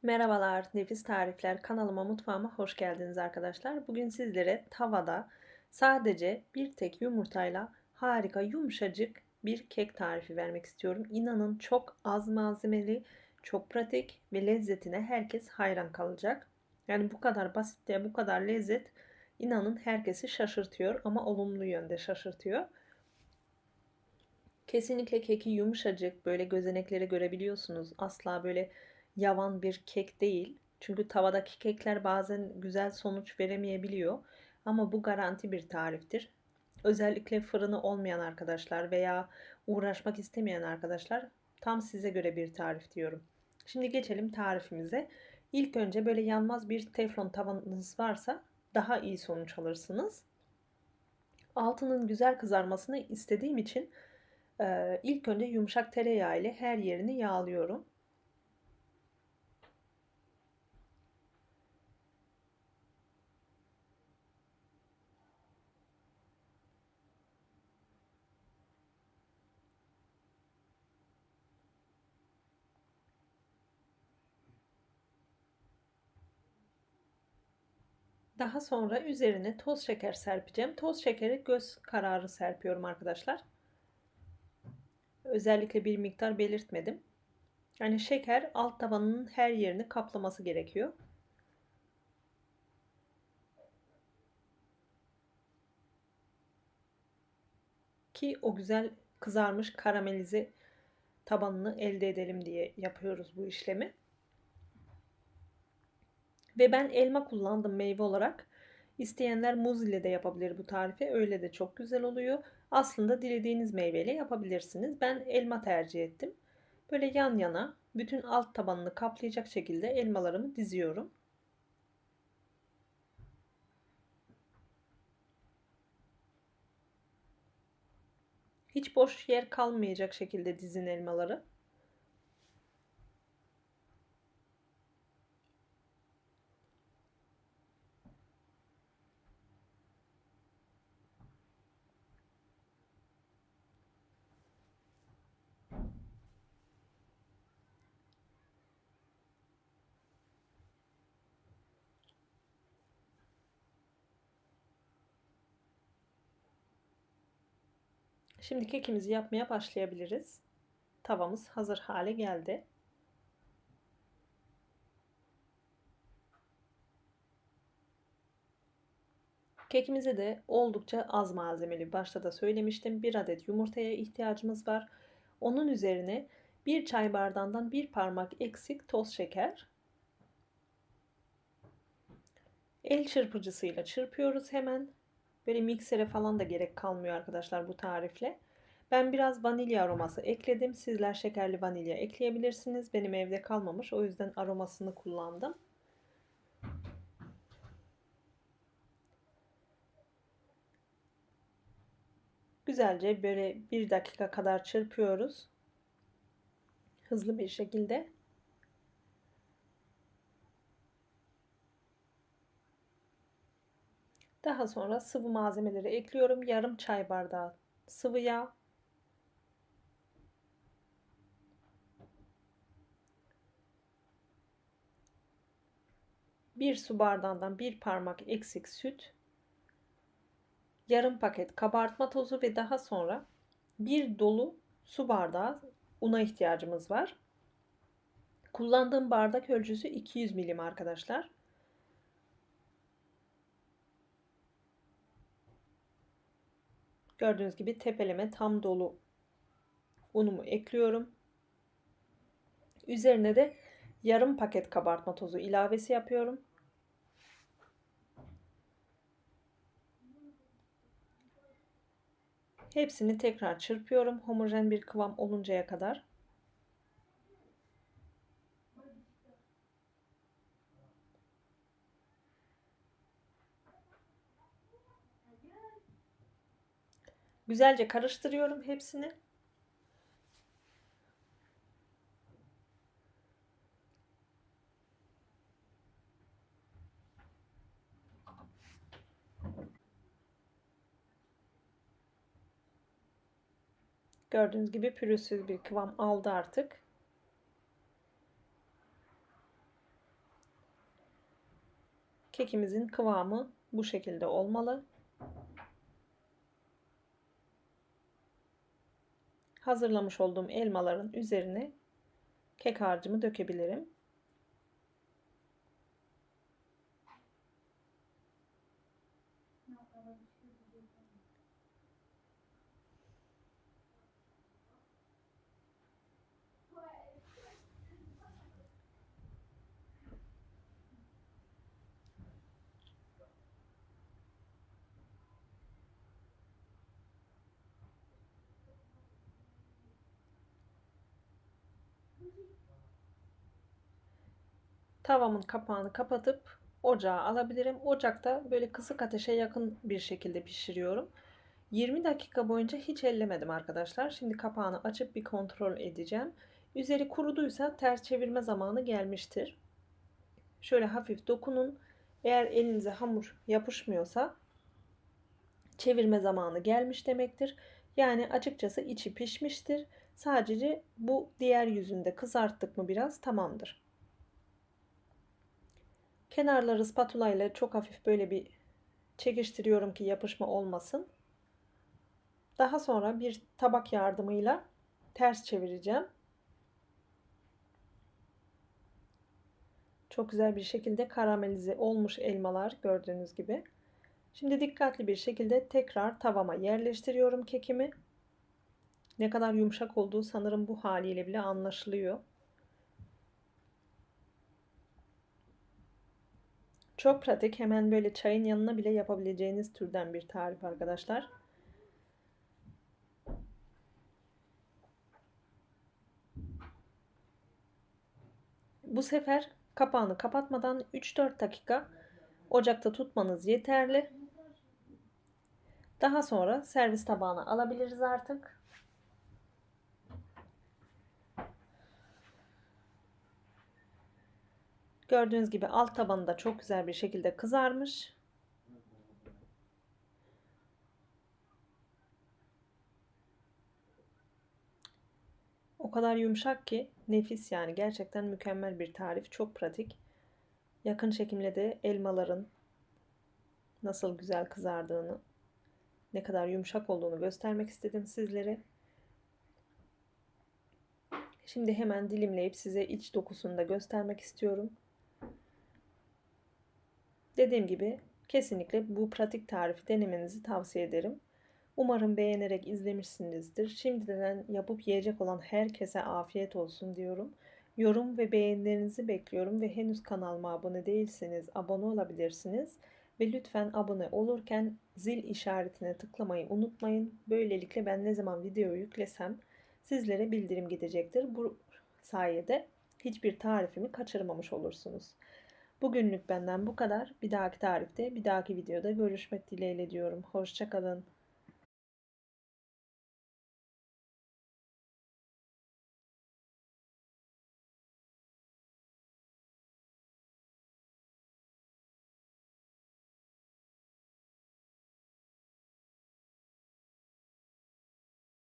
Merhabalar, Nefis Tarifler kanalıma, mutfağıma hoş geldiniz arkadaşlar. Bugün sizlere tavada sadece bir tek yumurtayla harika yumuşacık bir kek tarifi vermek istiyorum. İnanın çok az malzemeli, çok pratik ve lezzetine herkes hayran kalacak. Yani bu kadar basit ve bu kadar lezzet inanın herkesi şaşırtıyor ama olumlu yönde şaşırtıyor. Kesinlikle keki yumuşacık, böyle gözenekleri görebiliyorsunuz. Asla böyle yavan bir kek değil. Çünkü tavadaki kekler bazen güzel sonuç veremeyebiliyor. Ama bu garanti bir tariftir. Özellikle fırını olmayan arkadaşlar veya uğraşmak istemeyen arkadaşlar tam size göre bir tarif diyorum. Şimdi geçelim tarifimize. İlk önce böyle yanmaz bir teflon tavanınız varsa daha iyi sonuç alırsınız. Altının güzel kızarmasını istediğim için ilk önce yumuşak tereyağı ile her yerini yağlıyorum. Daha sonra üzerine toz şeker serpeceğim. Toz şekeri göz kararı serpiyorum arkadaşlar. Özellikle bir miktar belirtmedim. Yani şeker alt tabanının her yerini kaplaması gerekiyor. Ki o güzel kızarmış karamelize tabanını elde edelim diye yapıyoruz bu işlemi. Ve ben elma kullandım meyve olarak. İsteyenler muz ile de yapabilir bu tarifi. Öyle de çok güzel oluyor. Aslında dilediğiniz meyveyle yapabilirsiniz. Ben elma tercih ettim. Böyle yan yana bütün alt tabanını kaplayacak şekilde elmalarımı diziyorum. Hiç boş yer kalmayacak şekilde dizin elmaları. Şimdi kekimizi yapmaya başlayabiliriz. Tavamız hazır hale geldi. Kekimize de oldukça az malzemeli. Başta da söylemiştim. Bir adet yumurtaya ihtiyacımız var. Onun üzerine bir çay bardağından bir parmak eksik toz şeker. El çırpıcısıyla çırpıyoruz hemen. Böyle miksere falan da gerek kalmıyor arkadaşlar bu tarifle. Ben biraz vanilya aroması ekledim. Sizler şekerli vanilya ekleyebilirsiniz. Benim evde kalmamış. O yüzden aromasını kullandım. Güzelce böyle bir dakika kadar çırpıyoruz. Hızlı bir şekilde. Daha sonra sıvı malzemeleri ekliyorum. Yarım çay bardağı sıvı yağ. Bir su bardağından bir parmak eksik süt. Yarım paket kabartma tozu ve daha sonra bir dolu su bardağı una ihtiyacımız var. Kullandığım bardak ölçüsü 200 milim arkadaşlar. Gördüğünüz gibi tepeleme tam dolu unumu ekliyorum. Üzerine de yarım paket kabartma tozu ilavesi yapıyorum. Hepsini tekrar çırpıyorum homojen bir kıvam oluncaya kadar. Güzelce karıştırıyorum hepsini. Gördüğünüz gibi pürüzsüz bir kıvam aldı artık. Kekimizin kıvamı bu şekilde olmalı. Hazırlamış olduğum elmaların üzerine kek harcımı dökebilirim. Tavamın kapağını kapatıp ocağa alabilirim. Ocakta böyle kısık ateşe yakın bir şekilde pişiriyorum. 20 dakika boyunca hiç ellemedim arkadaşlar. Şimdi kapağını açıp bir kontrol edeceğim. Üzeri kuruduysa ters çevirme zamanı gelmiştir. Şöyle hafif dokunun. Eğer elinize hamur yapışmıyorsa çevirme zamanı gelmiş demektir. Yani açıkçası içi pişmiştir. Sadece bu diğer yüzünde kızarttık mı biraz tamamdır. Kenarları spatula ile çok hafif böyle bir çekiştiriyorum ki yapışma olmasın. Daha sonra bir tabak yardımıyla ters çevireceğim. Çok güzel bir şekilde karamelize olmuş elmalar gördüğünüz gibi. Şimdi dikkatli bir şekilde tekrar tavama yerleştiriyorum kekimi. Ne kadar yumuşak olduğu sanırım bu haliyle bile anlaşılıyor. Çok pratik, hemen böyle çayın yanına bile yapabileceğiniz türden bir tarif arkadaşlar. Bu sefer kapağını kapatmadan 3-4 dakika ocakta tutmanız yeterli. Daha sonra servis tabağına alabiliriz artık. Gördüğünüz gibi alt tabanı da çok güzel bir şekilde kızarmış. O kadar yumuşak ki nefis, yani gerçekten mükemmel bir tarif. Çok pratik. Yakın çekimle de elmaların nasıl güzel kızardığını, ne kadar yumuşak olduğunu göstermek istedim sizlere. Şimdi hemen dilimleyip size iç dokusunu da göstermek istiyorum. Dediğim gibi kesinlikle bu pratik tarifi denemenizi tavsiye ederim. Umarım beğenerek izlemişsinizdir. Şimdiden yapıp yiyecek olan herkese afiyet olsun diyorum. Yorum ve beğenilerinizi bekliyorum ve henüz kanalıma abone değilseniz abone olabilirsiniz. Ve lütfen abone olurken zil işaretine tıklamayı unutmayın. Böylelikle ben ne zaman video yüklesem sizlere bildirim gidecektir. Bu sayede hiçbir tarifimi kaçırmamış olursunuz. Bugünlük benden bu kadar. Bir dahaki tarifte, bir dahaki videoda görüşmek dileğiyle diyorum. Hoşça kalın.